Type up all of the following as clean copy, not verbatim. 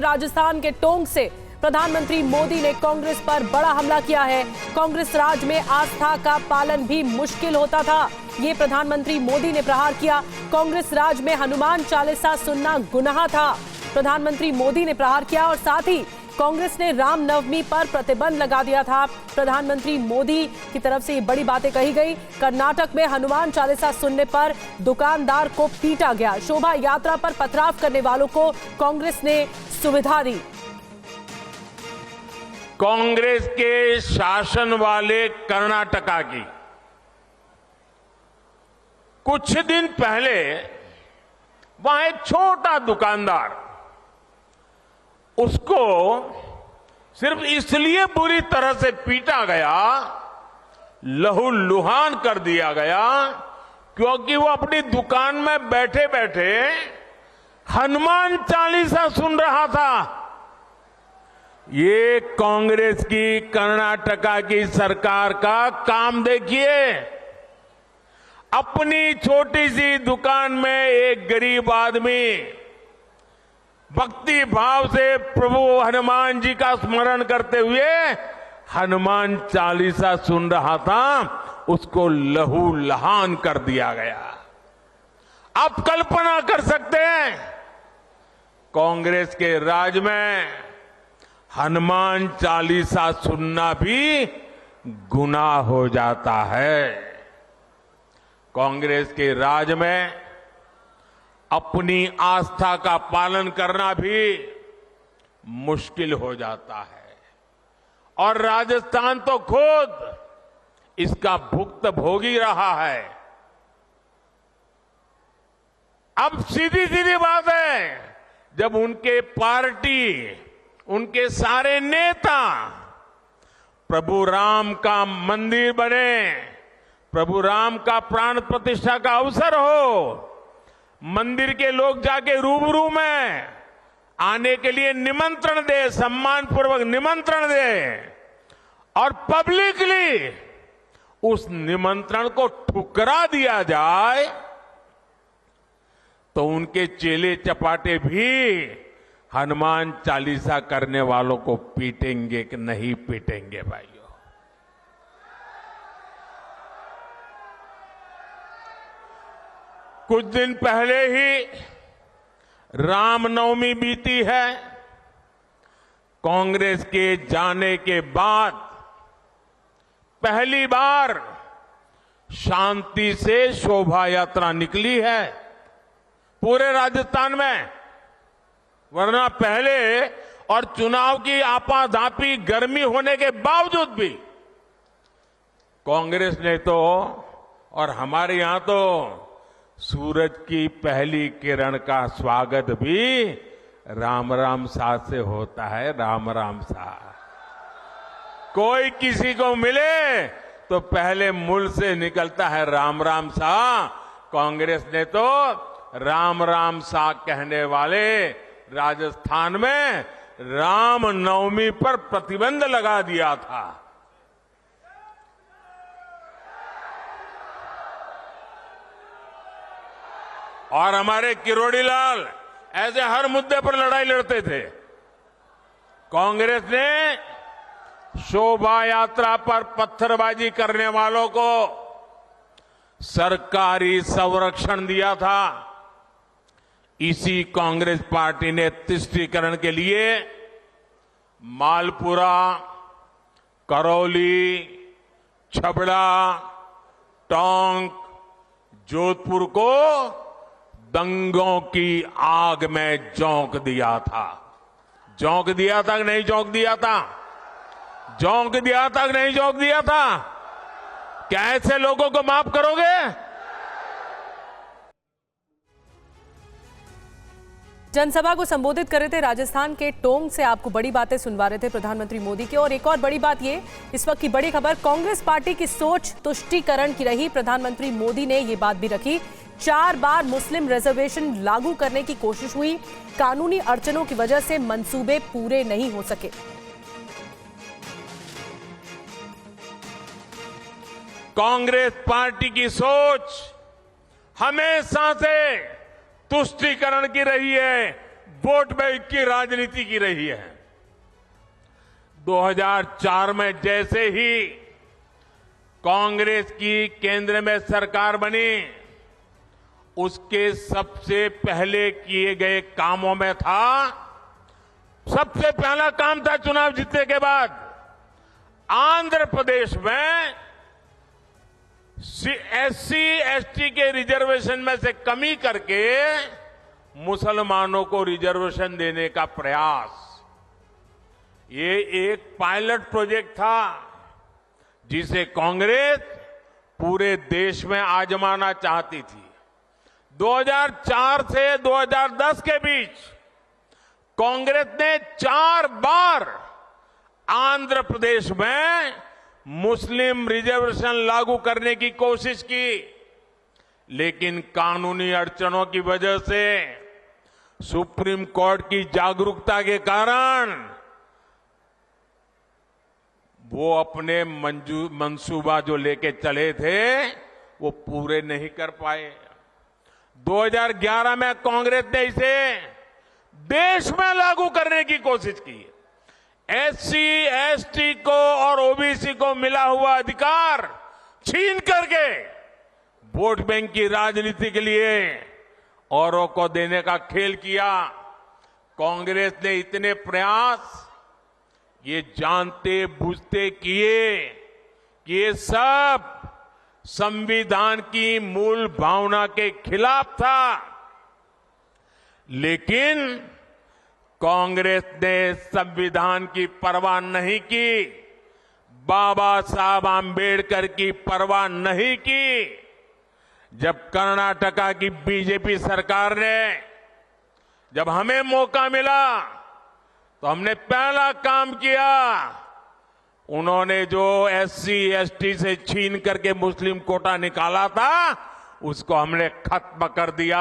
राजस्थान के टोंक से प्रधानमंत्री मोदी ने कांग्रेस पर बड़ा हमला किया है। कांग्रेस राज में आस्था का पालन भी मुश्किल होता था, ये प्रधानमंत्री मोदी ने प्रहार किया। कांग्रेस राज में हनुमान चालीसा सुनना गुनाह था, प्रधानमंत्री मोदी ने प्रहार किया। और साथ ही कांग्रेस ने रामनवमी पर प्रतिबंध लगा दिया था। प्रधानमंत्री मोदी की तरफ से ये बड़ी बातें कही गई। कर्नाटक में हनुमान चालीसा सुनने पर दुकानदार को पीटा गया। शोभा यात्रा पर पथराव करने वालों को कांग्रेस ने सुविधा दी। कांग्रेस के शासन वाले कर्नाटका की कुछ दिन पहले वहां एक छोटा दुकानदार, उसको सिर्फ इसलिए बुरी तरह से पीटा गया, लहूलुहान कर दिया गया, क्योंकि वो अपनी दुकान में बैठे बैठे हनुमान चालीसा सुन रहा था। ये कांग्रेस की कर्नाटका की सरकार का काम देखिए। अपनी छोटी सी दुकान में एक गरीब आदमी भक्ति भाव से प्रभु हनुमान जी का स्मरण करते हुए हनुमान चालीसा सुन रहा था, उसको लहूलुहान कर दिया गया। आप कल्पना कर सकते हैं, कांग्रेस के राज में हनुमान चालीसा सुनना भी गुनाह हो जाता है। कांग्रेस के राज में अपनी आस्था का पालन करना भी मुश्किल हो जाता है, और राजस्थान तो खुद इसका भुक्तभोगी रहा है। अब सीधी सीधी बात है, जब उनके पार्टी, उनके सारे नेता प्रभु राम का मंदिर बने, प्रभु राम का प्राण प्रतिष्ठा का अवसर हो, मंदिर के लोग जाके रूबरू में आने के लिए निमंत्रण दे, सम्मान पूर्वक निमंत्रण दे, और पब्लिकली उस निमंत्रण को ठुकरा दिया जाए, तो उनके चेले चपाटे भी हनुमान चालीसा करने वालों को पीटेंगे कि नहीं पीटेंगे भाइयों? कुछ दिन पहले ही रामनवमी बीती है। कांग्रेस के जाने के बाद पहली बार शांति से शोभा यात्रा निकली है पूरे राजस्थान में, वरना पहले और चुनाव की आपाधापी गर्मी होने के बावजूद भी कांग्रेस ने तो, और हमारे यहां तो सूरज की पहली किरण का स्वागत भी राम राम सा से होता है। राम राम सा, कोई किसी को मिले तो पहले मुंह से निकलता है राम राम सा। कांग्रेस ने तो राम राम सा कहने वाले राजस्थान में रामनवमी पर प्रतिबंध लगा दिया था। और हमारे किरोड़ी लाल ऐसे हर मुद्दे पर लड़ाई लड़ते थे। कांग्रेस ने शोभा यात्रा पर पत्थरबाजी करने वालों को सरकारी संरक्षण दिया था। इसी कांग्रेस पार्टी ने तुष्टीकरण के लिए मालपुरा, करौली, छबड़ा, टोंक, जोधपुर को दंगों की आग में झोंक दिया था। झोंक दिया था कि नहीं झोंक दिया था? झोंक दिया था कि नहीं झोंक दिया था? क्या ऐसे लोगों को माफ करोगे? जनसभा को संबोधित कर रहे थे राजस्थान के टोंक से। आपको बड़ी बातें सुनवा रहे थे प्रधानमंत्री मोदी की। और एक और बड़ी बात ये, इस वक्त की बड़ी खबर, कांग्रेस पार्टी की सोच तुष्टीकरण की रही। प्रधानमंत्री मोदी ने ये बात भी रखी। 4 बार मुस्लिम रिजर्वेशन लागू करने की कोशिश हुई, कानूनी अड़चनों की वजह से मंसूबे पूरे नहीं हो सके। कांग्रेस पार्टी की सोच हमेशा से तुष्टीकरण की रही है, वोट बैंक की राजनीति की रही है। 2004 में जैसे ही कांग्रेस की केंद्र में सरकार बनी, उसके सबसे पहले किए गए कामों में था, सबसे पहला काम था चुनाव जीतने के बाद आंध्र प्रदेश में SC ST के रिजर्वेशन में से कमी करके मुसलमानों को रिजर्वेशन देने का प्रयास। ये एक पायलट प्रोजेक्ट था जिसे कांग्रेस पूरे देश में आजमाना चाहती थी। 2004 से 2010 के बीच कांग्रेस ने 4 बार आंध्र प्रदेश में मुस्लिम रिजर्वेशन लागू करने की कोशिश की, लेकिन कानूनी अड़चनों की वजह से सुप्रीम कोर्ट की जागरूकता के कारण वो अपने मंसूबा जो लेके चले थे वो पूरे नहीं कर पाए। 2011 में कांग्रेस ने इसे देश में लागू करने की कोशिश की। SC ST को और OBC को मिला हुआ अधिकार छीन करके वोट बैंक की राजनीति के लिए औरों को देने का खेल किया। कांग्रेस ने इतने प्रयास ये जानते बूझते किए कि ये सब संविधान की मूल भावना के खिलाफ था, लेकिन कांग्रेस ने संविधान की परवाह नहीं की, बाबा साहब आंबेडकर की परवाह नहीं की। जब कर्नाटका की बीजेपी सरकार ने, जब हमें मौका मिला तो हमने पहला काम किया, उन्होंने जो SC ST से छीन करके मुस्लिम कोटा निकाला था उसको हमने खत्म कर दिया।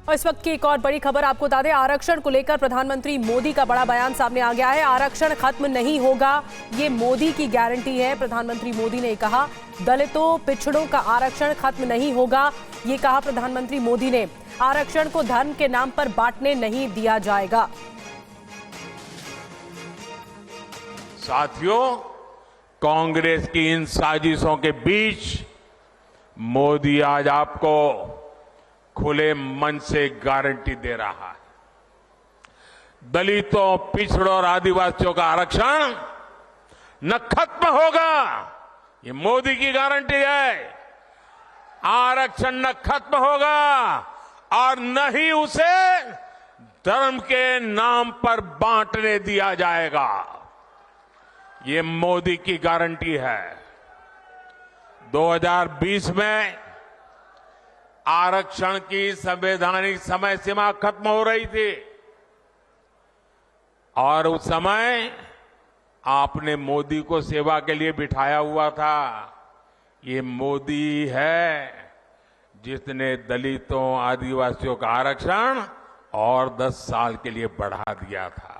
और इस वक्त की एक और बड़ी खबर आपको बता दें, आरक्षण को लेकर प्रधानमंत्री मोदी का बड़ा बयान सामने आ गया है। आरक्षण खत्म नहीं होगा, ये मोदी की गारंटी है। प्रधानमंत्री मोदी ने कहा दलितों पिछड़ों का आरक्षण खत्म नहीं होगा, ये कहा प्रधानमंत्री मोदी ने। आरक्षण को धर्म के नाम पर बांटने नहीं दिया जाएगा। साथियों, कांग्रेस की इन साजिशों के बीच मोदी आज आपको खुले मन से गारंटी दे रहा है, दलितों पिछड़ों और आदिवासियों का आरक्षण न खत्म होगा। ये मोदी की गारंटी है। आरक्षण न खत्म होगा और न ही उसे धर्म के नाम पर बांटने दिया जाएगा। ये मोदी की गारंटी है। 2020 में आरक्षण की संवैधानिक समय सीमा खत्म हो रही थी और उस समय आपने मोदी को सेवा के लिए बिठाया हुआ था। ये मोदी है जिसने दलितों आदिवासियों का आरक्षण और 10 साल के लिए बढ़ा दिया था।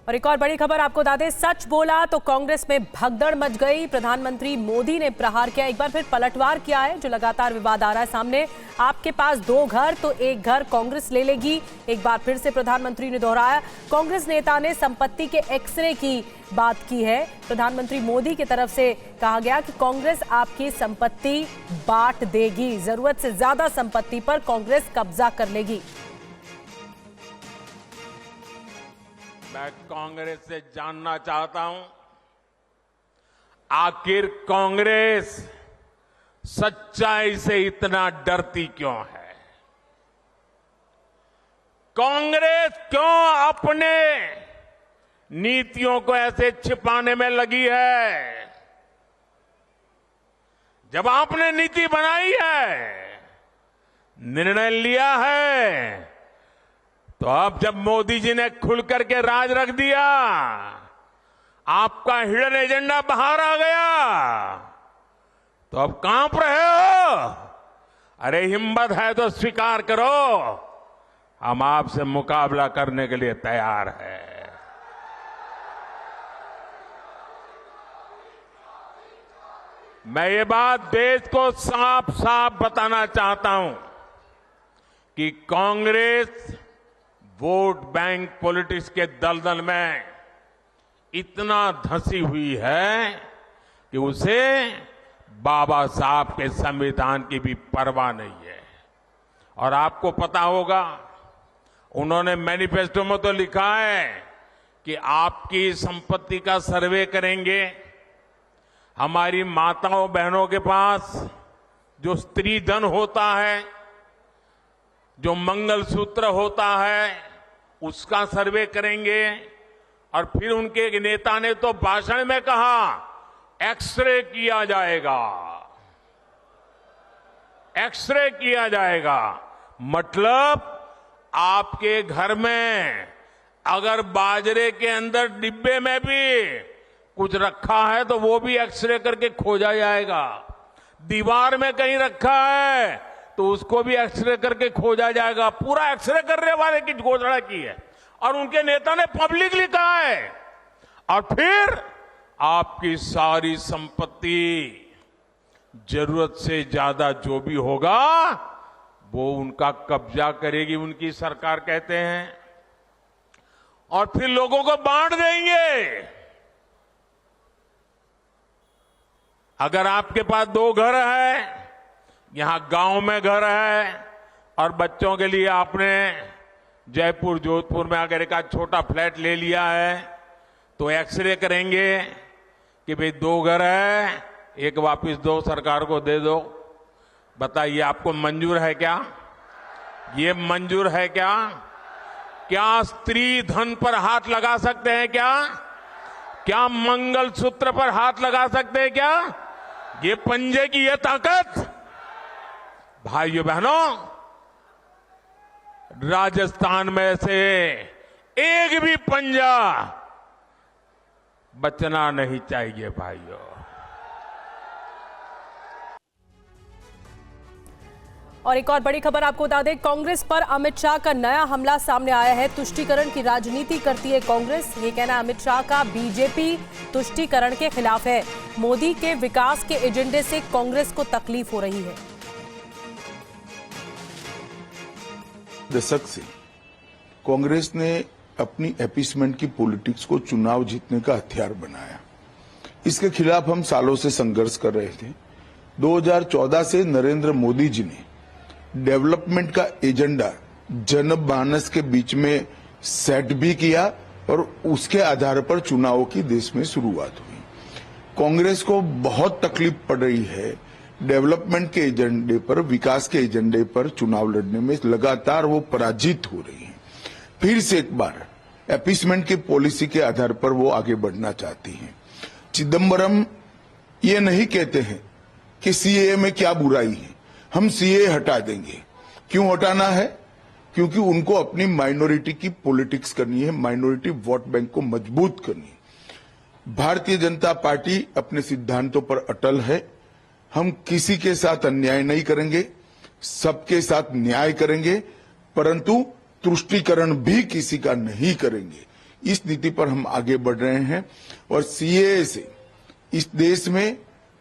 और एक और बड़ी खबर आपको बता दें, सच बोला तो कांग्रेस में भगदड़ मच गई। प्रधानमंत्री मोदी ने प्रहार किया, एक बार फिर पलटवार किया है। जो लगातार विवाद आ रहा है सामने, आपके पास 2 घर तो एक घर कांग्रेस ले लेगी, एक बार फिर से प्रधानमंत्री ने दोहराया। कांग्रेस नेता ने संपत्ति के एक्सरे की बात की है। प्रधानमंत्री मोदी की तरफ से कहा गया कि कांग्रेस आपकी संपत्ति बांट देगी, जरूरत से ज्यादा संपत्ति पर कांग्रेस कब्जा कर लेगी। मैं कांग्रेस से जानना चाहता हूं, आखिर कांग्रेस सच्चाई से इतना डरती क्यों है? कांग्रेस क्यों अपने नीतियों को ऐसे छिपाने में लगी है? जब आपने नीति बनाई है, निर्णय लिया है, तो अब जब मोदी जी ने खुल करके राज रख दिया, आपका हिडन एजेंडा बाहर आ गया, तो अब कांप रहे हो? अरे हिम्मत है तो स्वीकार करो, हम आपसे मुकाबला करने के लिए तैयार हैं। मैं ये बात देश को साफ साफ बताना चाहता हूं कि कांग्रेस वोट बैंक पॉलिटिक्स के दलदल में इतना धंसी हुई है कि उसे बाबा साहब के संविधान की भी परवाह नहीं है। और आपको पता होगा, उन्होंने मैनिफेस्टो में तो लिखा है कि आपकी संपत्ति का सर्वे करेंगे। हमारी माताओं बहनों के पास जो स्त्री धन होता है, जो मंगलसूत्र होता है, उसका सर्वे करेंगे। और फिर उनके नेता ने तो भाषण में कहा एक्सरे किया जाएगा, एक्सरे किया जाएगा। मतलब आपके घर में अगर बाजरे के अंदर डिब्बे में भी कुछ रखा है तो वो भी एक्सरे करके खोजा जाएगा। दीवार में कहीं रखा है तो उसको भी एक्सरे करके खोजा जाएगा। पूरा एक्सरे करने वाले की घोषणा की है और उनके नेता ने पब्लिकली कहा है। और फिर आपकी सारी संपत्ति, जरूरत से ज्यादा जो भी होगा वो उनका कब्जा करेगी उनकी सरकार, कहते हैं, और फिर लोगों को बांट देंगे। अगर आपके पास 2 घर है, यहां गांव में घर है, और बच्चों के लिए आपने जयपुर जोधपुर में अगर एक छोटा फ्लैट ले लिया है, तो एक्सरे करेंगे कि भाई 2 घर है, एक वापस दो, सरकार को दे दो। बताइए आपको मंजूर है क्या? ये मंजूर है क्या? क्या स्त्री धन पर हाथ लगा सकते हैं क्या? क्या मंगलसूत्र पर हाथ लगा सकते हैं क्या? ये पंजे की ये ताकत, भाइयों बहनों, राजस्थान में से एक भी पंजा बचना नहीं चाहिए भाइयों। और एक और बड़ी खबर आपको बता दें, कांग्रेस पर अमित शाह का नया हमला सामने आया है। तुष्टीकरण की राजनीति करती है कांग्रेस, ये कहना अमित शाह का बीजेपी तुष्टीकरण के खिलाफ है। मोदी के विकास के एजेंडे से कांग्रेस को तकलीफ हो रही है। दशक से कांग्रेस ने अपनी अपीसमेंट की पॉलिटिक्स को चुनाव जीतने का हथियार बनाया। इसके खिलाफ हम सालों से संघर्ष कर रहे थे। 2014 से नरेंद्र मोदी जी ने डेवलपमेंट का एजेंडा जनमानस के बीच में सेट भी किया और उसके आधार पर चुनावों की देश में शुरुआत हुई। कांग्रेस को बहुत तकलीफ पड़ रही है डेवलपमेंट के एजेंडे पर, विकास के एजेंडे पर चुनाव लड़ने में। लगातार वो पराजित हो रही है। फिर से एक बार अपीसमेंट की पॉलिसी के आधार पर वो आगे बढ़ना चाहती हैं। चिदम्बरम ये नहीं कहते हैं कि सीएए में क्या बुराई है, हम सीएए हटा देंगे। क्यों हटाना है? क्योंकि उनको अपनी माइनॉरिटी की पॉलिटिक्स करनी है, माइनॉरिटी वोट बैंक को मजबूत करनी है। भारतीय जनता पार्टी अपने सिद्धांतों पर अटल है। हम किसी के साथ अन्याय नहीं करेंगे, सबके साथ न्याय करेंगे, परंतु तुष्टीकरण भी किसी का नहीं करेंगे। इस नीति पर हम आगे बढ़ रहे हैं। और सीएए से इस देश में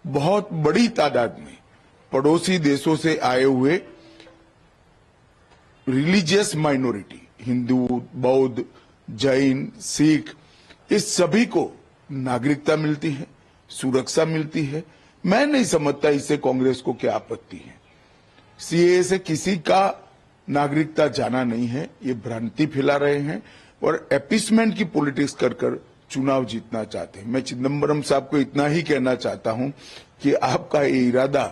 बहुत बड़ी तादाद में पड़ोसी देशों से आए हुए रिलीजियस माइनॉरिटी, हिंदू, बौद्ध, जैन, सिख, इस सभी को नागरिकता मिलती है, सुरक्षा मिलती है। मैं नहीं समझता इससे कांग्रेस को क्या आपत्ति है। सीएए से किसी का नागरिकता जाना नहीं है, ये भ्रांति फैला रहे हैं और अपीसमेंट की पॉलिटिक्स कर चुनाव जीतना चाहते हैं। मैं चिदम्बरम साहब को इतना ही कहना चाहता हूं कि आपका ये इरादा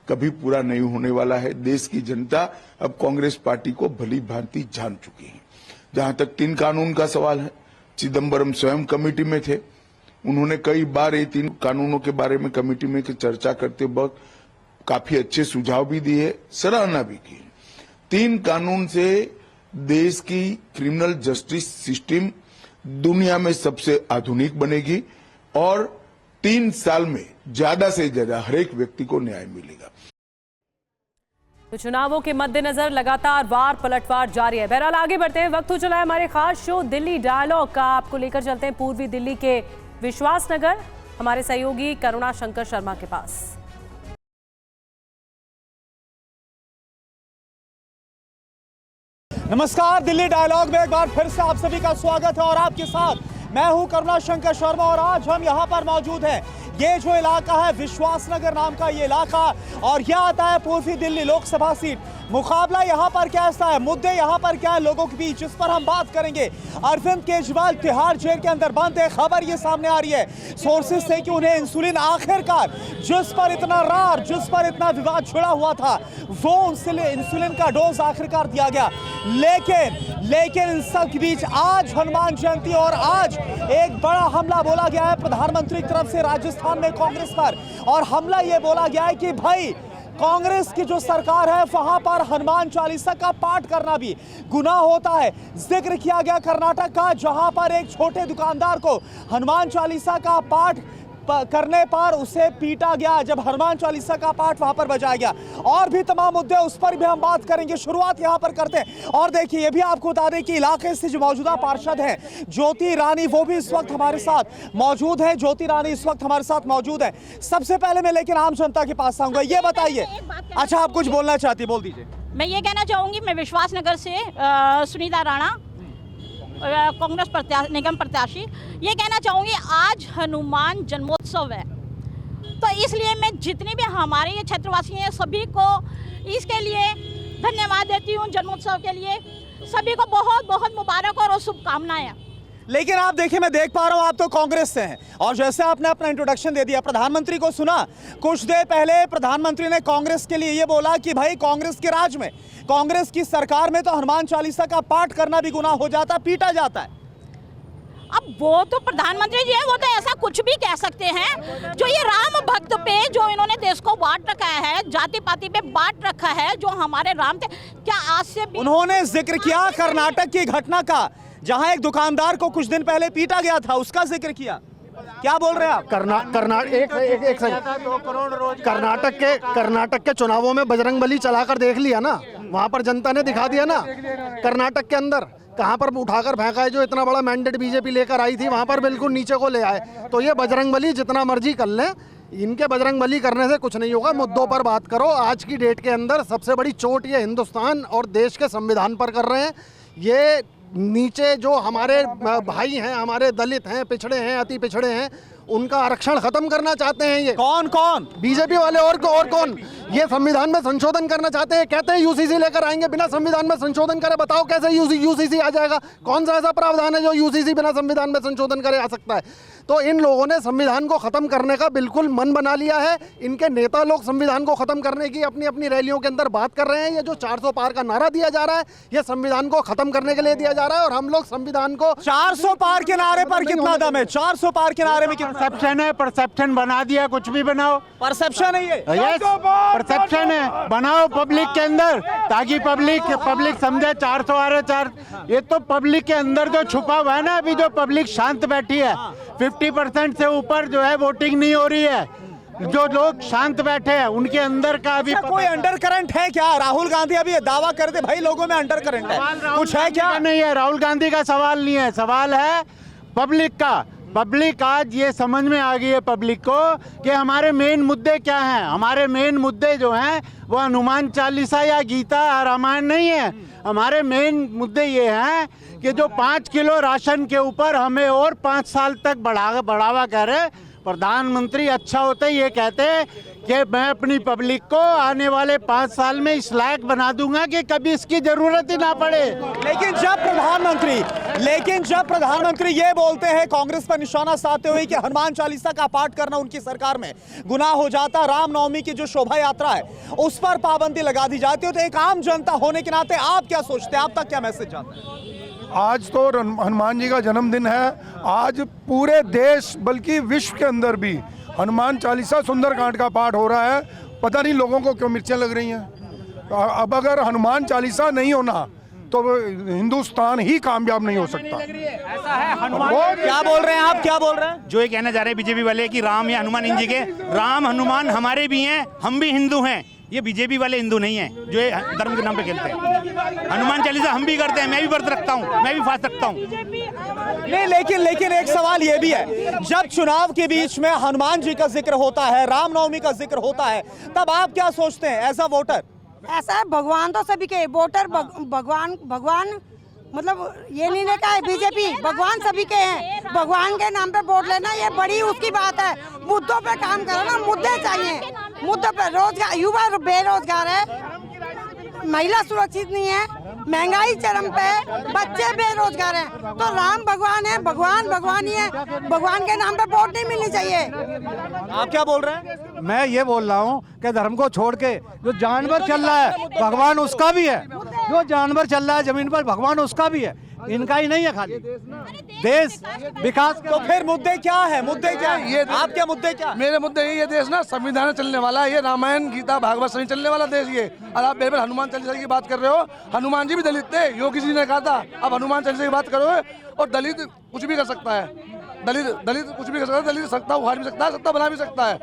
कभी पूरा नहीं होने वाला है। देश की जनता अब कांग्रेस पार्टी को भली भांति जान चुकी है। जहां तक 3 कानून का सवाल है, चिदम्बरम स्वयं कमेटी में थे। उन्होंने कई बार ये 3 कानूनों के बारे में कमेटी में चर्चा करते वक्त काफी अच्छे सुझाव भी दिए, सराहना भी की। 3 कानून से देश की क्रिमिनल जस्टिस सिस्टम दुनिया में सबसे आधुनिक बनेगी और 3 साल में ज्यादा से ज्यादा हर एक व्यक्ति को न्याय मिलेगा। तो चुनावों के मद्देनजर लगातार वार पलटवार जारी है। बहरहाल आगे बढ़ते हैं, वक्त हो चला है हमारे खास शो दिल्ली डायलॉग का। आपको लेकर चलते हैं पूर्वी दिल्ली के विश्वास नगर, हमारे सहयोगी करुणा शंकर शर्मा के पास। नमस्कार, दिल्ली डायलॉग में एक बार फिर से आप सभी का स्वागत है और आपके साथ मैं हूं करुणा शंकर शर्मा और आज हम यहां पर मौजूद हैं। ये जो इलाका है विश्वासनगर नाम का ये इलाका और यह आता है पूर्वी दिल्ली लोकसभा सीट। मुकाबला यहाँ पर कैसा है, मुद्दे यहाँ पर क्या है लोगों के बीच, इस पर हम बात करेंगे। अरविंद केजरीवाल तिहाड़ जेल के अंदर बंद है, खबर ये सामने आ रही है सोर्सेज से कि उन्हें इंसुलिन आखिरकार जिस पर इतना विवाद छिड़ा हुआ था वो इंसुलिन का डोज आखिरकार दिया गया। लेकिन इन सब के बीच आज हनुमान जयंती और आज एक बड़ा हमला बोला गया है प्रधानमंत्री की तरफ से राजस्थान में कांग्रेस पर। और हमला ये बोला गया है कि भाई कांग्रेस की जो सरकार है वहां पर हनुमान चालीसा का पाठ करना भी गुनाह होता है। जिक्र किया गया कर्नाटक का, जहां पर एक छोटे दुकानदार को हनुमान चालीसा का पाठ करने पर उसे पीटा गया जब हनुमान चालीसा का पाठ वहां पर बजाया गया। और भी तमाम मुद्दे उस पर भी हम बात करेंगे। शुरुआत यहां पर करते हैं और देखिए ये भी आपको बता दें कि इलाके से जो मौजूदा पार्षद हैं ज्योति रानी वो भी इस वक्त हमारे साथ मौजूद है। ज्योति रानी इस वक्त हमारे साथ मौजूद है। सबसे पहले मैं लेकिन आम जनता के पास आऊंगा, ये बताइए। अच्छा, आप कुछ बोलना चाहती, बोल दीजिए। मैं ये कहना चाहूँगी, मैं विश्वासनगर से सुनीता राणा कांग्रेस निगम प्रत्याशी, ये कहना चाहूँगी आज हनुमान जन्मोत्सव है तो इसलिए मैं जितने भी हमारे ये क्षेत्रवासी हैं सभी को इसके लिए धन्यवाद देती हूँ। जन्मोत्सव के लिए सभी को बहुत बहुत मुबारक और शुभकामनाएं। लेकिन आप देखिए, मैं देख पा रहा हूं आप तो कांग्रेस से हैं और जैसे आपने अपना इंट्रोडक्शन दे दिया, प्रधानमंत्री को सुना कुछ देर पहले प्रधानमंत्री ने कांग्रेस के लिए ये बोला कि भाई कांग्रेस के राज में, कांग्रेस की सरकार में तो हनुमान चालीसा का पाठ करना भी गुनाह हो जाता, पीटा जाता है। अब वो तो प्रधानमंत्री जी है, वो तो ऐसा कुछ भी कह सकते हैं। जो ये राम भक्त पे जो इन्होंने देश को बांट रखा है, जाति पाति पे बांट रखा है, जो हमारे राम थे, क्या आज से भी उन्होंने जिक्र किया कर्नाटक की घटना का जहां एक दुकानदार को कुछ दिन पहले पीटा गया था, उसका जिक्र किया। क्या बोल रहे हैं आप? कर्नाटक के चुनावों में बजरंगबली चलाकर देख लिया ना, वहां पर जनता ने दिखा दिया ना। कर्नाटक के अंदर कहां पर उठाकर फेंका है, जो इतना बड़ा मैंडेट बीजेपी लेकर आई थी वहां पर बिल्कुल नीचे को ले आए। तो ये बजरंगबली जितना मर्जी कर लें, इनके बजरंगबली करने से कुछ नहीं होगा। मुद्दों पर बात करो। आज की डेट के अंदर सबसे बड़ी चोट ये हिंदुस्तान और देश के संविधान पर कर रहे हैं। ये नीचे जो हमारे भाई हैं, हमारे दलित हैं, पिछड़े हैं, अति पिछड़े हैं, उनका आरक्षण खत्म करना चाहते हैं। ये कौन? बीजेपी वाले और कौन? ये संविधान में संशोधन करना चाहते हैं। कहते हैं यूसीसी लेकर आएंगे, बिना संविधान में संशोधन करे बताओ कैसे यूसीसी आ जाएगा? कौन सा ऐसा प्रावधान है जो यूसीसी बिना संविधान में संशोधन करे आ सकता है? तो इन लोगों ने संविधान को खत्म करने का बिल्कुल मन बना लिया है। इनके नेता लोग संविधान को खत्म करने की अपनी अपनी रैलियों के अंदर बात कर रहे हैं। ये जो 400 पार का नारा दिया जा रहा है, ये संविधान को खत्म करने के लिए दिया जा रहा है और हम लोग संविधान को 400 पार के नारे पर कितना दम है? 400 पार के नारे में कितना परसेप्शन है? परसेप्शन बना दिया, कुछ भी बनाओ। परसेप्शन है ये? यस, परसेप्शन है। बनाओ पब्लिक के अंदर ताकि पब्लिक समझे 400 आ रहे 4। ये तो पब्लिक के अंदर जो छुपा हुआ है ना, अभी जो पब्लिक शांत बैठी है, 50% से ऊपर जो है वोटिंग नहीं हो रही है। जो लोग शांत बैठे हैं उनके अंदर का अभी कोई अंडर करंट है क्या? राहुल गांधी अभी दावा करते भाई लोगों में अंडर करंट है, कुछ है क्या? नहीं है, राहुल गांधी का सवाल नहीं है, सवाल है पब्लिक का। पब्लिक आज ये समझ में आ गई है पब्लिक को कि हमारे मेन मुद्दे क्या हैं। हमारे मेन मुद्दे जो हैं वो हनुमान चालीसा या गीता रामायण नहीं है। हमारे मेन मुद्दे ये हैं कि जो 5 किलो राशन के ऊपर हमें और 5 साल तक बढ़ावा कह रहे। प्रधानमंत्री अच्छा होते ये कहते कि मैं अपनी पब्लिक को आने वाले 5 साल में इस लायक बना दूंगा कि कभी इसकी जरूरत ही ना पड़े। लेकिन जब प्रधानमंत्री ये बोलते हैं कांग्रेस पर निशाना साधते हुए कि हनुमान चालीसा का पाठ करना उनकी सरकार में गुनाह हो जाता, रामनवमी की जो शोभा यात्रा है उस पर पाबंदी लगा दी जाती है, तो एक आम जनता होने के नाते आप क्या सोचते हैं? आप तक क्या मैसेज जाता है? आज तो हनुमान जी का जन्मदिन है। आज पूरे देश बल्कि विश्व के अंदर भी हनुमान चालीसा सुंदरकांड का पाठ हो रहा है। पता नहीं लोगों को क्यों मिर्चें लग रही हैं। अब अगर हनुमान चालीसा नहीं होना तो हिंदुस्तान ही कामयाब नहीं हो सकता। ऐसा है। हनुमान क्या बोल रहे हैं आप? क्या बोल रहे हैं? जो ये कहना चाह रहे हैं बीजेपी वाले कि राम या हनुमान इन जी के, राम हनुमान हमारे भी हैं, हम भी हिंदू हैं। ये बीजेपी वाले हिंदू नहीं हैं जो ये धर्म के नाम पे खेलते हैं। हनुमान चालीसा हम भी करते हैं, मैं भी व्रत रखता हूँ, मैं भी फास्ट रखता हूँ। नहीं, लेकिन एक सवाल ये भी है, जब चुनाव के बीच में हनुमान जी का जिक्र होता है, रामनवमी का जिक्र होता है, तब आप क्या सोचते हैं एज अ वोटर? ऐसा है, भगवान तो सभी के, वोटर भगवान मतलब ये नहीं ने कहा बीजेपी, भगवान सभी के हैं। भगवान के नाम पे वोट लेना ये बड़ी उसकी बात है। मुद्दों पे काम करो ना, मुद्दे चाहिए, मुद्दों पे। रोजगार, युवा बेरोजगार है, महिला सुरक्षित नहीं है, महंगाई चरम पे, बच्चे बेरोजगार हैं। तो राम भगवान है, भगवान ही है, भगवान के नाम पे वोट नहीं मिलनी चाहिए। आप क्या बोल रहे हैं? मैं ये बोल रहा हूँ कि धर्म को छोड़ के जो जानवर चल रहा है भगवान उसका भी है, जो जानवर चल रहा है जमीन पर भगवान उसका भी है, इनका ही नहीं है खाली। देश विकास तो फिर मुद्दे क्या है? मुद्दे क्या है? ये आपके मुद्दे क्या? मेरे मुद्दे ये देश ना संविधान चलने वाला है, ये रामायण गीता भागवत से नहीं चलने वाला देश ये। और आप बेर हनुमान चालीसा की बात कर रहे हो, हनुमान जी भी दलित थे, योगी जी ने कहा था। अब हनुमान चालीसा की बात करो, और दलित कुछ भी कर सकता है, दलित कुछ भी कर सकता है, दलित सत्ता उखाड़ भी सकता है, सत्ता बना भी सकता है,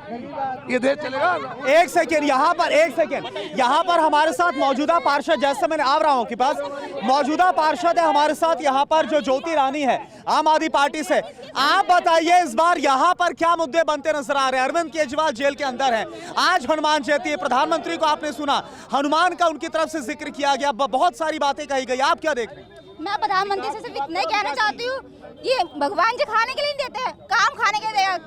ये देश चलेगा। एक सेकेंड यहाँ पर हमारे साथ मौजूदा पार्षद, जैसे मैं आ रहा हूँ के पास मौजूदा पार्षद है हमारे साथ यहाँ पर, जो ज्योति रानी है आम आदमी पार्टी से। आप बताइए इस बार यहाँ पर क्या मुद्दे बनते नजर आ रहे हैं? अरविंद केजरीवाल जेल के अंदर है, आज हनुमान जयंती है, प्रधानमंत्री को आपने सुना, हनुमान का उनकी तरफ से जिक्र किया गया, बहुत सारी बातें कही गई, आप क्या देख रहे हैं? मैं प्रधानमंत्री से सिर्फ इतना ही कहना चाहती हूँ, ये भगवान जी खाने के लिए नहीं देते हैं, काम खाने के लिए,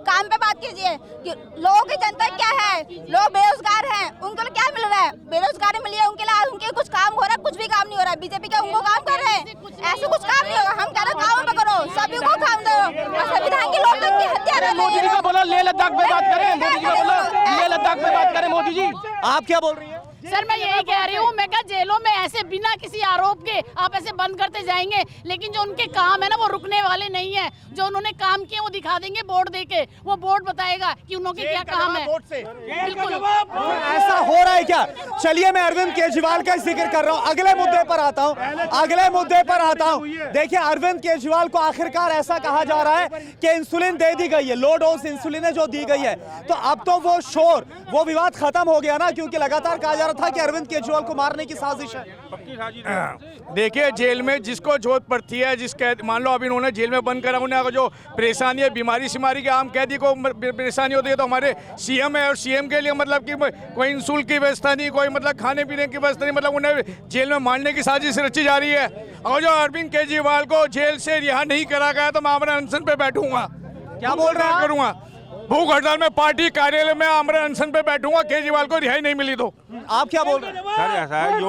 काम पे बात कीजिए कि लोगों की जनता क्या है, लोग बेरोजगार हैं, उनको क्या मिल रहा है? बेरोजगारी मिली है उनके लिए, उनके कुछ काम हो रहा है, कुछ भी काम नहीं हो रहा है। बीजेपी का उनको काम कर रहे हैं, ऐसे कुछ काम नहीं होगा। हम कह रहे काम पे करो, सभी को काम दो, संविधान की लोकतंत्र की हत्या। मोदी जी को बोलो ले लद्दाख पे बात करें, मोदी जी को बोलो ले लद्दाख पे बात करें मोदी जी। आप क्या बोल रही है? सर मैं यही कह रही हूँ, मैं क्या जेलों में ऐसे बिना किसी आरोप के आप ऐसे बंद करते जाएंगे, लेकिन जो उनके काम है ना वो रुकने वाले नहीं है। जो उन्होंने काम किए वो दिखा देंगे बोर्ड देके, वो बोर्ड बताएगा कि उनके क्या काम है। बिल्कुल ऐसा हो रहा है क्या? चलिए मैं अरविंद केजरीवाल का जिक्र कर रहा हूँ, अगले मुद्दे पर आता हूँ। देखिए अरविंद केजरीवाल को आखिरकार ऐसा कहा जा रहा है कि इंसुलिन दे दी गई है, लो डोज इंसुलिन है जो दी गई है, तो अब तो वो विवाद खत्म हो गया ना, क्योंकि लगातार कहा जा रहा था कि अरविंद केजरीवाल को मारने की साजिश है। देखिए जेल में जिसको जरूरत पड़ती है, जिसके मान लो अभी इन्होंने जेल में बंद करा, उन्हें जो परेशानी है, बीमारी सिमारी के आम कैदी को परेशानी होती है, तो हमारे सीएम है, और सीएम के लिए मतलब कि कोई इंसुल की व्यवस्था नहीं, कोई मतलब खाने पीने की व्यवस्था नहीं, मतलब उन्हें जेल में मारने की साजिश रची जा रही है। और जो अरविंद केजरीवाल को जेल से रिहा नहीं करा गया तो मैं आमरण अनशन पे बैठूंगा। क्या बोल रहे हैं? करूंगा भूख हड़ताल में, पार्टी कार्यालय में आमरण अनशन पे बैठूंगा, केजरीवाल को रिहाई नहीं मिली तो। आप क्या बोल रहे हैं? सर ऐसा है,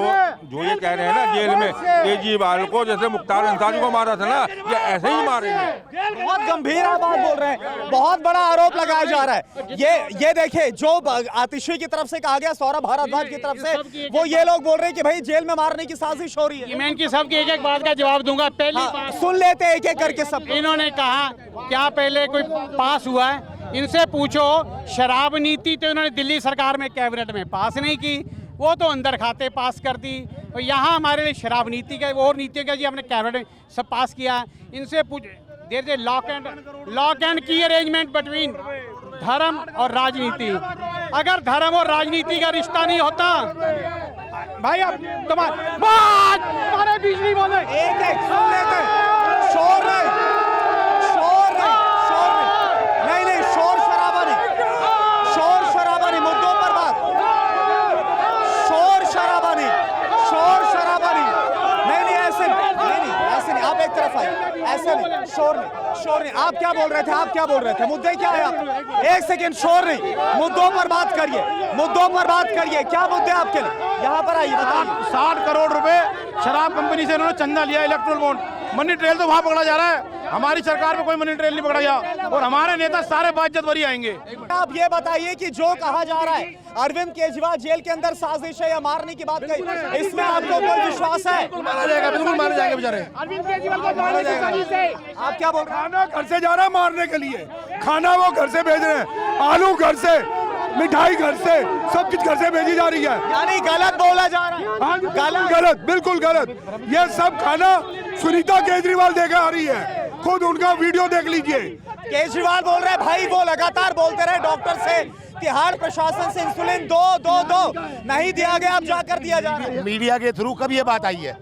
जो ये कह रहे हैं ना जेल में केजरीवाल को जैसे मुख्तार अंसारी को मारा था ना, ये ऐसे ही मारेंगे। बहुत गंभीर बात बोल रहे हैं, बहुत बड़ा आरोप लगाया जा रहा है। ये देखिए जो आतिशी की तरफ से कहा गया, सौरभ भारद्वाज की तरफ से, वो ये लोग बोल रहे हैं कि भाई जेल में मारने की साजिश हो रही है। मैं इनकी सबकी एक एक बात का जवाब दूंगा। पहली सुन लेते हैं एक एक करके सब। इन्होंने कहा क्या पहले कोई पास हुआ है? इनसे पूछो, शराब नीति तो इन्होंने दिल्ली सरकार में कैबिनेट में पास नहीं की, वो तो अंदर खाते पास कर दी, और यहाँ हमारे लिए शराब नीति का और नीतियों का जी हमने कैबिनेट में सब पास किया। इनसे पूछ, देयर इज लॉक एंड की अरेंजमेंट बिटवीन धर्म और राजनीति। अगर धर्म और राजनीति का रिश्ता नहीं होता भाई, अब तुम्हारे बीच नहीं बोले, एक एक सुन लेते, शोर नहीं, शोर शराबा नहीं, मुद्दों पर बात, शोर शराबा नहीं, नहीं ऐसे नहीं, आप एक तरफ आइए, ऐसे नहीं, शोर नहीं। आप क्या बोल रहे थे? मुद्दे क्या है? आप एक सेकेंड, शोर नहीं, मुद्दों पर बात करिए, क्या मुद्दे आपके लिए? यहाँ पर आइए, बताइए। 60 करोड़ रुपए शराब कंपनी से इन्होंने चंदा लिया, इलेक्ट्रोल बॉन्ड, मनी ट्रेल तो वहाँ पकड़ा जा रहा है, हमारी सरकार में कोई मनी ट्रेल नहीं पकड़ा गया, और हमारे नेता सारे बातचीत भरी आएंगे। आप ये बताइए कि जो कहा जा रहा है अरविंद केजरीवाल जेल के अंदर साजिश है या मारने की बात कही, इसमें आपको कोई विश्वास है? मारा जाएगा, बिल्कुल मारे जाएंगे बेचारे। अरविंद केजरीवाल को मारने की साजिश है। आप क्या बोल रहे हैं? खाना घर से जा रहा है मारने के लिए, खाना वो घर से भेज रहे हैं, आलू घर से, मिठाई घर से, सब कुछ घर से भेजी जा रही है। यानी गलत बोला जा रहा है। गलत, बिल्कुल गलत। ये सब खाना सुनीता केजरीवाल देकर आ रही है, खुद उनका वीडियो देख लीजिए। केजरीवाल बोल रहे हैं भाई, वो लगातार बोलते रहे डॉक्टर से, तिहाड़ प्रशासन से इंसुलिन दो नहीं दिया गया, अब जाकर दिया जा रहा है। मीडिया के थ्रू कब ये बात आई है?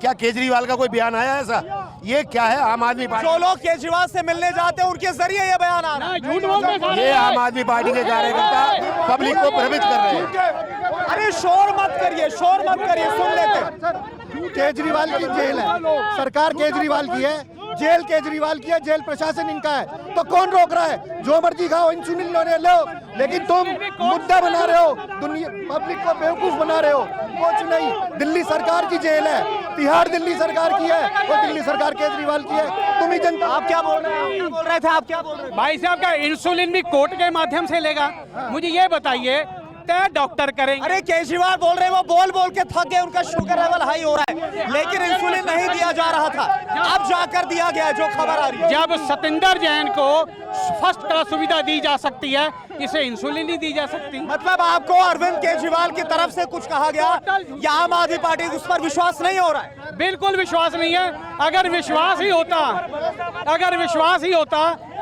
क्या केजरीवाल का कोई बयान आया ऐसा? ये क्या है? आम आदमी पार्टी, जो लोग केजरीवाल से मिलने जाते हैं उनके जरिए ये बयान आ रहा है। झूठ बोलते हैं। ये आम आदमी पार्टी के कार्यकर्ता पब्लिक को भ्रमित कर रहे हैं। अरे शोर मत करिए, सुन लेते हैं। केजरीवाल की जेल है, सरकार केजरीवाल की है, जेल केजरीवाल की है, जेल प्रशासन इनका है, तो कौन रोक रहा है? जो मर्जी खाओ, इंसुलिन लो, लेकिन तुम मुद्दा बना रहे हो, दुनिया पब्लिक को बेवकूफ बना रहे हो। कुछ नहीं, दिल्ली सरकार की जेल है, तिहाड़ दिल्ली सरकार की है और दिल्ली सरकार केजरीवाल की है। तुम ही जनता। आप क्या बोल रहे थे? आप क्या बोल रहे थे? भाई साहब का इंसुलिन भी कोर्ट के माध्यम से लेगा? मुझे ये बताइए, तय डॉक्टर करेंगे। अरे केजरीवाल बोल रहे हैं, वो बोल के थक गए, उनका शुगर लेवल हाई हो रहा है, लेकिन इंसुलिन नहीं दिया जा रहा था, अब जाकर दिया गया, जो खबर आ रही है। जब सतेंद्र जैन को फर्स्ट क्लास सुविधा दी जा सकती है, इसे इंसुलिन नहीं दी जा सकती? मतलब आपको अरविंद केजरीवाल की तरफ से कुछ कहा गया या आम आदमी पार्टी उस पर विश्वास नहीं हो रहा है? बिल्कुल विश्वास नहीं है। अगर विश्वास ही होता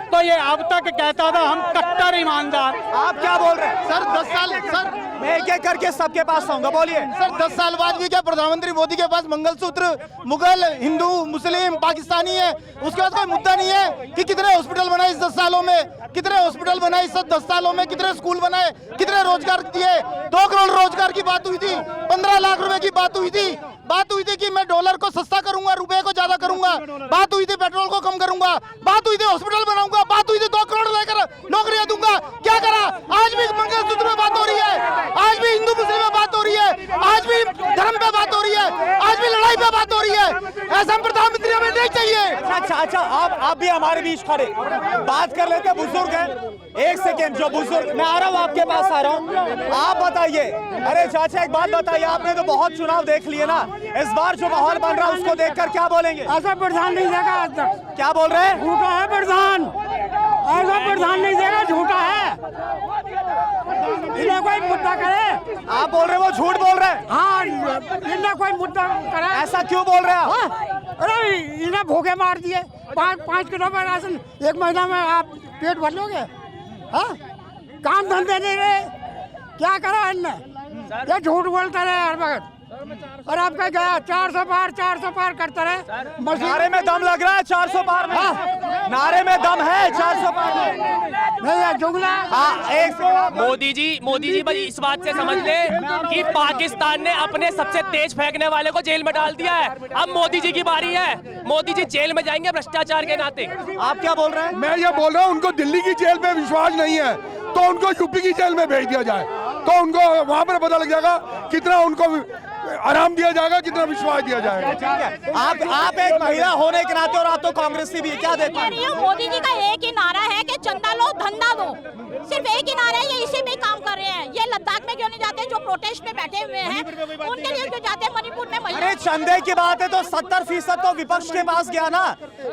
तो ये अब तक कहता था हम कट्टर ईमानदार। आप क्या बोल रहे हैं? सर 10 साल, सर मैं एक एक करके सबके पास आऊंगा, बोलिए। सर 10 साल बाद भी क्या प्रधानमंत्री मोदी के पास मंगलसूत्र मुगल, हिंदू, मुस्लिम, पाकिस्तानी है? उसके बाद कोई मुद्दा नहीं है कि कितने हॉस्पिटल बनाए इस 10 सालों में, कितने हॉस्पिटल बनाए इस 10 सालों में, कितने स्कूल बनाए, कितने रोजगार दिए? 2 करोड़ रोजगार की बात हुई थी, 15 लाख रुपए की बात हुई थी कि मैं डॉलर को सस्ता करूंगा, रुपए को ज्यादा करूंगा, बात हुई थी पेट्रोल को कम करूंगा, बात हुई थी हॉस्पिटल बनाऊंगा, बात हुई थी 2 करोड़ लेकर नौकरियां दूंगा। क्या करा? आज भी मंगलसूत्र में बात हो रही है, आज भी हिंदू मुस्लिम में बात हो रही है, आज भी धर्म पे बात हो रही है, आज भी लड़ाई पे बात हो रही है। ऐसा प्रधानमंत्री हमें नहीं चाहिए। अच्छा, आप भी हमारे बीच खड़े बात कर लेते। बुजुर्ग है, एक सेकेंड, जो बुजुर्ग, मैं आ रहा हूँ, आपके पास आ रहा हूँ, आप बताइए। अरे चाचा एक बात बताइए, आपने तो बहुत चुनाव देख लिए ना, इस बार जो माहौल बन रहा है उसको देखकर क्या बोलेंगे? ऐसा प्रधान नहीं देगा आज तक। क्या बोल रहे हैं? झूठा है प्रधान, ऐसा प्रधान नहीं देगा, झूठा है। इन्हें कोई मुद्दा करे। आप बोल रहे हैं वो झूठ बोल रहे हैं? हाँ, इन्हें कोई मुद्दा करे। ऐसा क्यों बोल रहे हैं आप? अरे इन्हें भूखे मार दिए, 5 किलो का राशन 1 महीना में आप पेट भर लोगे? हाँ, काम धंधे नहीं रहे, क्या करा इनने? ये झूठ बोलता रहे हर वक्त, और आपका गया 400 पार करता रहे। नारे में दम लग रहा है 400 पार में? नारे में दम है 400 पार में? नहीं है जुगला। हाँ, एक मोदी जी बस इस बात से समझ ले कि पाकिस्तान ने अपने सबसे तेज फेंकने वाले को जेल में डाल दिया है। अब मोदी जी की बारी है, मोदी जी जेल में जाएंगे भ्रष्टाचार के नाते। आप क्या बोल रहे हैं? मैं ये बोल रहा हूँ, उनको दिल्ली की जेल में विश्वास नहीं है तो उनको यूपी की जेल में भेज दिया जाए, तो उनको वहां पर पता लग जाएगा कितना उनको आराम दिया जाएगा, कितना विश्वास दिया जाएगा। ठीक है, आप एक महिला होने के नाते और आप तो कांग्रेसी भी, क्या देखते हैं? मोदी जी का एक ही नारा है कि चंदा लो धंधा दो, सिर्फ एक ही नारा है, ये इसी में काम कर रहे हैं। ये लद्दाख में क्यों नहीं जाते? जो प्रोटेस्ट में बैठे हुए हैं उनके लिए क्यों जाते हैं? मणिपुर में अरे चंदे की बात है तो 70% तो विपक्ष के पास गया ना,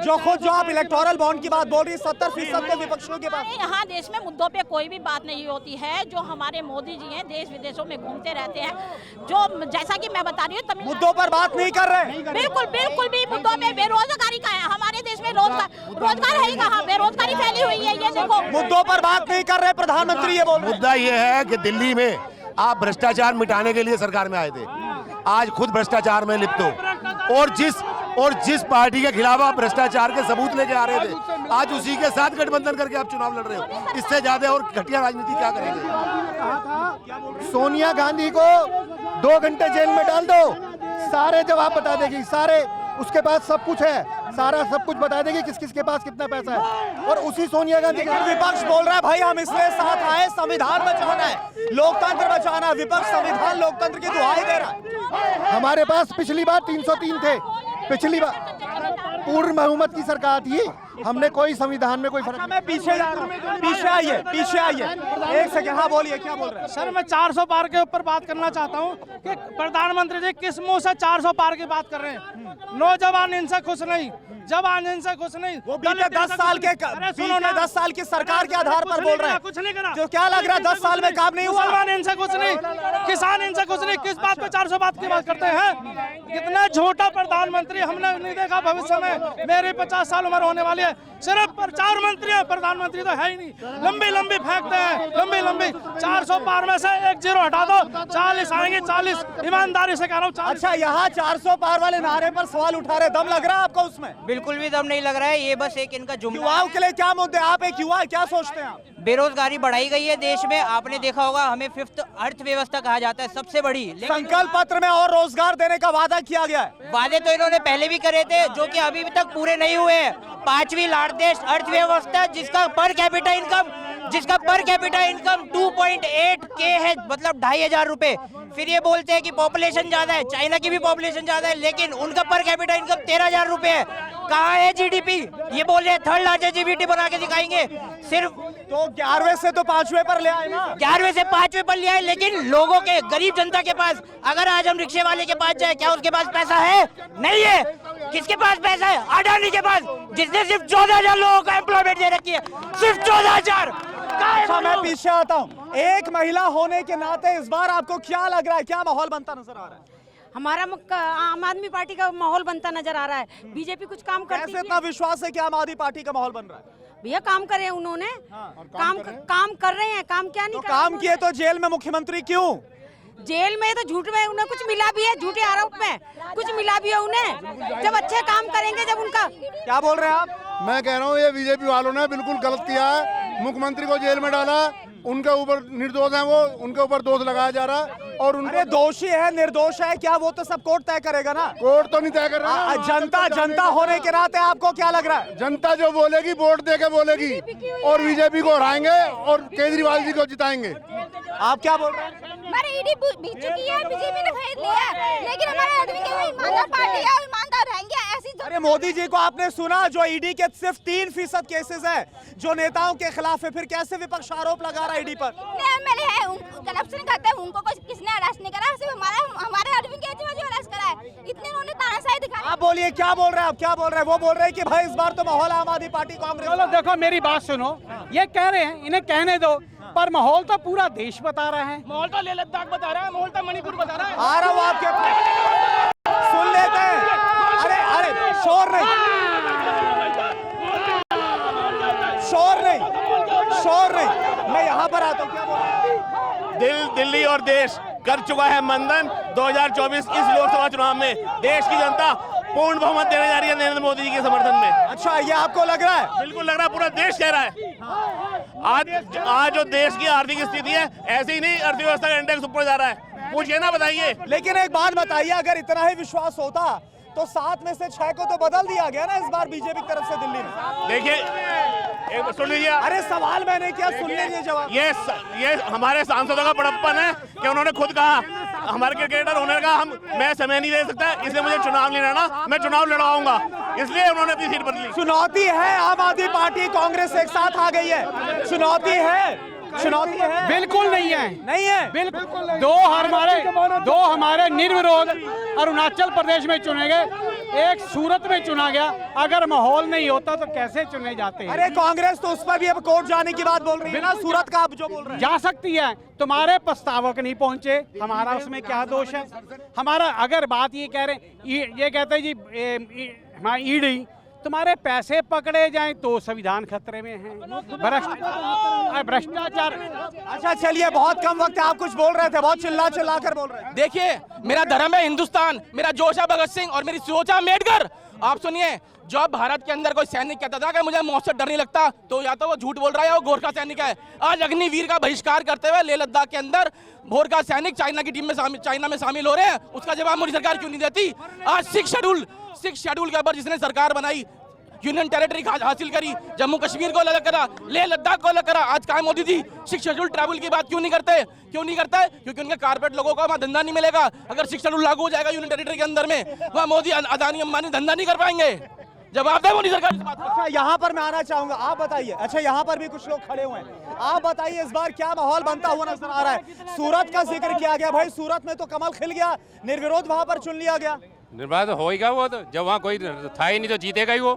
जो आप इलेक्टोरल बॉन्ड की बात बोल रही है, 70% तो विपक्षियों के पास। यहाँ देश में मुद्दों पे कोई भी बात नहीं होती है। जो हमारे मोदी जी हैं, देश विदेशों में घूमते रहते हैं, जो जैसा कि मैं बता रही हूँ, मुद्दों पर बात नहीं कर रहे। बिल्कुल भी मुद्दों पे बेरोजगारी का है हमारे देश में, रोजगार है ही कहाँ? बेरोजगारी फैली हुई है, ये देखो। मुद्दों पर बात नहीं कर रहे प्रधानमंत्री, ये बोल रहे हैं। मुद्दा ये है कि दिल्ली में आप भ्रष्टाचार मिटाने के लिए सरकार में आए थे, आज खुद भ्रष्टाचार में लिप्त हो, और जिस पार्टी के खिलाफ आप भ्रष्टाचार के सबूत लेके आ रहे थे, आज उसी के साथ गठबंधन करके आप चुनाव लड़ रहे हो। इससे ज्यादा और घटिया राजनीति क्या करेंगे? सोनिया गांधी को 2 घंटे जेल में डाल दो, सारे जवाब बता देगी, सारे, उसके पास सब कुछ है, सारा सब कुछ बता देगी किस किस के पास कितना पैसा है। और उसी सोनिया गांधी का विपक्ष बोल रहा है भाई हम इसलिए साथ आए, संविधान बचाना है, लोकतंत्र बचाना है। विपक्ष संविधान लोकतंत्र की दुहाई दे रहा है। हमारे पास पिछली बार 303 थे, पिछली बार पूर्ण बहुमत की सरकार थी, हमने कोई संविधान में कोई फर्क। मैं पीछे जा रहा हूँ, पीछे आइए, एक सेकंड। हाँ बोलिए, क्या बोल रहे हैं? सर मैं 400 पार के ऊपर बात करना चाहता हूँ कि प्रधानमंत्री जी किस मुंह से 400 पार की बात कर रहे हैं? नौजवान इनसे खुश नहीं, जवान इनसे खुश नहीं, वो बीते 10 साल के, सुनो ना, 10 साल की सरकार के आधार पर बोल रहे हैं। कुछ नहीं करा, जो क्या लग रहा है 10 साल में काम नहीं हुआ? मुसलमान इनसे कुछ नहीं, किसान इनसे कुछ नहीं, किस बात पे 400 बात की बात करते हैं? कितना झूठा प्रधानमंत्री हमने नहीं देखा भविष्य में। मेरी 50 साल उम्र होने वाली है, सिर्फ प्रचार मंत्री है, प्रधानमंत्री तो है ही नहीं। लंबी लंबी फेंकते हैं, लंबी लंबी। 400 पार में से 1 जीरो हटा दो, 40 आएंगे, 40। ईमानदारी से कह रहा हूँ। अच्छा, यहाँ 400 पार वाले नारे पर सवाल उठा रहे, दम लग रहा है आपको उसमें? बिल्कुल भी दम नहीं लग रहा है, ये बस एक इनका जुमला। युवाओं के लिए क्या मुद्दे, आप एक युवा क्या सोचते हैं? बेरोजगारी बढ़ाई गई है देश में, आपने देखा होगा, हमें 5th अर्थव्यवस्था कहा जाता है, सबसे बड़ी। संकल्प पत्र में और रोजगार देने का वादा किया गया है। वादे तो इन्होंने पहले भी करे थे, जो कि अभी तक पूरे नहीं हुए हैं। 5वीं लार्जेस्ट अर्थव्यवस्था, जिसका पर कैपिटा इनकम 2.8K है, मतलब 2500 रुपए। फिर ये बोलते हैं कि पॉपुलेशन ज्यादा है, चाइना की भी पॉपुलेशन ज्यादा है, लेकिन उनका पर कैपिटा इनकम 13,000 रुपए है। कहाँ है जीडीपी? ये बोल रहे हैं 3rd लार्जेस्ट जीडीपी बना के दिखाएंगे। सिर्फ तो 11वें से तो 5वें पर ले आए ना। 11वें से 5वें पर ले आए, लेकिन लोगों के, गरीब जनता के पास, अगर आज हम रिक्शे वाले के पास जाए, क्या उसके पास पैसा है? नहीं है। किसके पास पैसा है? अडानी के पास, जिसने सिर्फ 14,000 लोगों को एम्प्लॉयमेंट दे रखी है, सिर्फ 14,000। अच्छा, मैं पीछे आता हूँ। एक महिला होने के नाते इस बार आपको क्या लग रहा है, क्या माहौल बनता नजर आ रहा है? हमारा आम आदमी पार्टी का माहौल बनता नजर आ रहा है। बीजेपी कुछ काम करती है। इतना विश्वास है कि आम आदमी पार्टी का माहौल बन रहा है? भैया काम करे उन्होंने, काम कर रहे हैं। काम क्या नहीं तो काम किए तो जेल में मुख्यमंत्री क्यों? जेल में तो झूठ में उन्हें कुछ मिला भी है, झूठे आरोप में कुछ मिला भी है उन्हें। जब अच्छे काम करेंगे, जब उनका। क्या बोल रहे हैं आप? मैं कह रहा हूँ ये बीजेपी वालों ने बिल्कुल गलत किया है। मुख्यमंत्री को जेल में डाला, उनके ऊपर निर्दोष हैं वो, उनके ऊपर दोष लगाया जा रहा है। और उनके दोषी है निर्दोष है क्या, वो तो सब कोर्ट तय करेगा ना। कोर्ट तो नहीं तय कर रहा। जनता होने के नाते आपको क्या लग रहा है? जनता जो बोलेगी वोट दे के बोलेगी, और बीजेपी को हराएंगे और केजरीवाल जी को जिताएंगे। आप क्या बोल रहे हैं? हमारी ईडी बीत चुकी है, बीजेपी ने खरीद लिया है, लेकिन हमारे आदमी के ईमानदार पार्टी है, ईमानदार रहेंगे। ऐसी अरे मोदी जी को आपने सुना, जो ईडी के सिर्फ 3% केसेस है जो नेताओं के खिलाफ है, फिर कैसे विपक्ष आरोप लगा रहा है ईडी पर? एमएलए है, करप्शन करते हैं, उनको किसने अरेस्ट नहीं करा, सिर्फ हमारे आदमी केजरीवाल जी अरेस्ट करा है। इतने उन्होंने तानाशाही दिखाई। आप बोलिए, क्या बोल रहे हैं आप, क्या बोल रहे हैं? वो बोल रहे हैं कि भाई इस बार तो माहौल आम आदमी पार्टी कांग्रेस। चलो देखो, मेरी बात सुनो, ये कह रहे हैं, इन्हें कहने दो, पर माहौल तो पूरा देश बता रहा है। माहौल तो लेह लद्दाख बता रहा है, माहौल तो मणिपुर बता रहा है। आ रहा हूँ आपके, सुन लेते हैं। अरे शोर नहीं, मैं यहाँ पर आता हूँ। क्या बोल रहे हैं? दिल्ली और देश कर चुका है मंथन। 2024 इस लोकसभा चुनाव में देश की जनता पूर्ण बहुमत देने जा रही है नरेंद्र मोदी जी के समर्थन में। अच्छा, ये आपको लग रहा है? बिल्कुल लग रहा है, पूरा देश कह रहा है। आज जो देश की आर्थिक स्थिति है, ऐसे ही नहीं अर्थव्यवस्था का इंडेक्स ऊपर जा रहा है। पूछिए ना, बताइए। लेकिन एक बात बताइए, अगर इतना ही विश्वास होता तो 7 में से 6 को तो बदल दिया गया ना इस बार बीजेपी की तरफ से दिल्ली में। देखिए, एक सुन लीजिए। अरे सवाल मैंने किया, सुन लीजिए जवाब। ये हमारे सांसदों का बड़प्पन है कि उन्होंने खुद कहा, हमारे क्रिकेटर होने का मैं समय नहीं दे सकता, इसलिए मुझे चुनाव नहीं लड़ना, मैं चुनाव लड़वाऊंगा, इसलिए उन्होंने अपनी सीट बदली। चुनौती है, आम आदमी पार्टी कांग्रेस एक साथ आ गई है। चुनौती है, चुनौती है? बिल्कुल नहीं है, नहीं है, बिल्कुल। दो हमारे निर्विरोध अरुणाचल प्रदेश में चुने गए, एक सूरत में चुना गया। अगर माहौल नहीं होता तो कैसे चुने जाते हैं? अरे कांग्रेस तो उस पर भी अब कोर्ट जाने की बात बोल रही है ना, सूरत का आप जो बोल रहे हैं। जा सकती है, तुम्हारे प्रस्तावक नहीं पहुंचे, हमारा उसमें क्या दोष है? हमारा अगर बात ये कह रहे हैं, ये कहते हैं जी हमारा ईडी, तुम्हारे पैसे पकड़े जाएं तो संविधान खतरे में है। भ्रष्टाचार। अच्छा चलिए, बहुत कम वक्त है, आप कुछ बोल रहे थे, बहुत चिल्ला कर बोल रहे हैं। देखिए, मेरा धर्म है हिंदुस्तान, मेरा जोश है भगत सिंह और मेरी सोच है अम्बेडकर। आप सुनिए, जब भारत के अंदर कोई सैनिक कहता था कि मुझे मौत से डर नहीं लगता, तो या तो वो झूठ बोल रहा है या वो गोरखा सैनिक है। आज अग्निवीर का बहिष्कार करते हुए लेह लद्दाख के अंदर गोरखा सैनिक चाइना की टीम में शामिल हो रहे हैं, उसका जवाब मोदी सरकार क्यों नहीं देती? आज 6 शेड्यूल के ऊपर जिसने सरकार बनाई, यूनियन टेरिटरी हासिल करी, जम्मू कश्मीर को अलग करा, लेह लद्दाख को अलग करा, आज कहाँ मोदी जी 6 शेड्यूल ट्रैवल की बात क्यों नहीं करते? क्योंकि उनके कारपोरेट लोगों को वहाँ धंधा नहीं मिलेगा। अगर 6 शेड्यूल लागू हो जाएगा यूनियन टेरिटरी के अंदर में, वहाँ मोदी, अदानी, अंबानी धंधा नहीं कर पाएंगे। जवाब दे मोदी सरकार इस बात का। अच्छा, यहाँ पर मैं आना चाहूंगा, आप बताइए। अच्छा, यहाँ पर भी कुछ लोग खड़े हुए हैं, आप बताइए इस बार क्या माहौल बनता हुआ नजर आ रहा है? सूरत का जिक्र किया गया, भाई सूरत में तो कमल खिल गया, निर्विरोध वहां पर चुन लिया गया। निर्वाचित होएगा वो, तो जब वहाँ कोई था ही नहीं तो जीतेगा ही वो।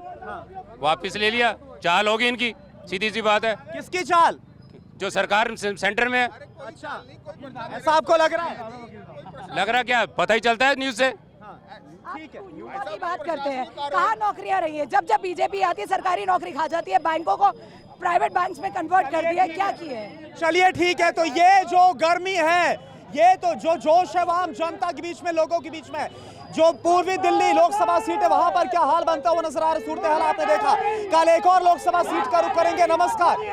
वापिस ले लिया, चाल होगी इनकी, सीधी सी बात है। किसकी चाल? जो सरकार सेंटर में है। अच्छा, ऐसा आपको लग रहा है? लग रहा क्या, पता ही चलता है न्यूज से। ठीक है, युवा की बात करते हैं, कहाँ नौकरियां रही है? जब जब बीजेपी आती है सरकारी नौकरी खा जाती है, बैंकों को प्राइवेट बैंक्स में कन्वर्ट कर दिया, क्या किए? चलिए ठीक है, तो ये जो गर्मी है, ये तो जो जोश है वो आम जनता के बीच में, लोगों के बीच में, जो पूर्वी दिल्ली लोकसभा सीट है वहां पर क्या हाल बनता हुआ नजर आ रहा है, सूरत हाल आपने देखा। कल एक और लोकसभा सीट का रुख करेंगे। नमस्कार।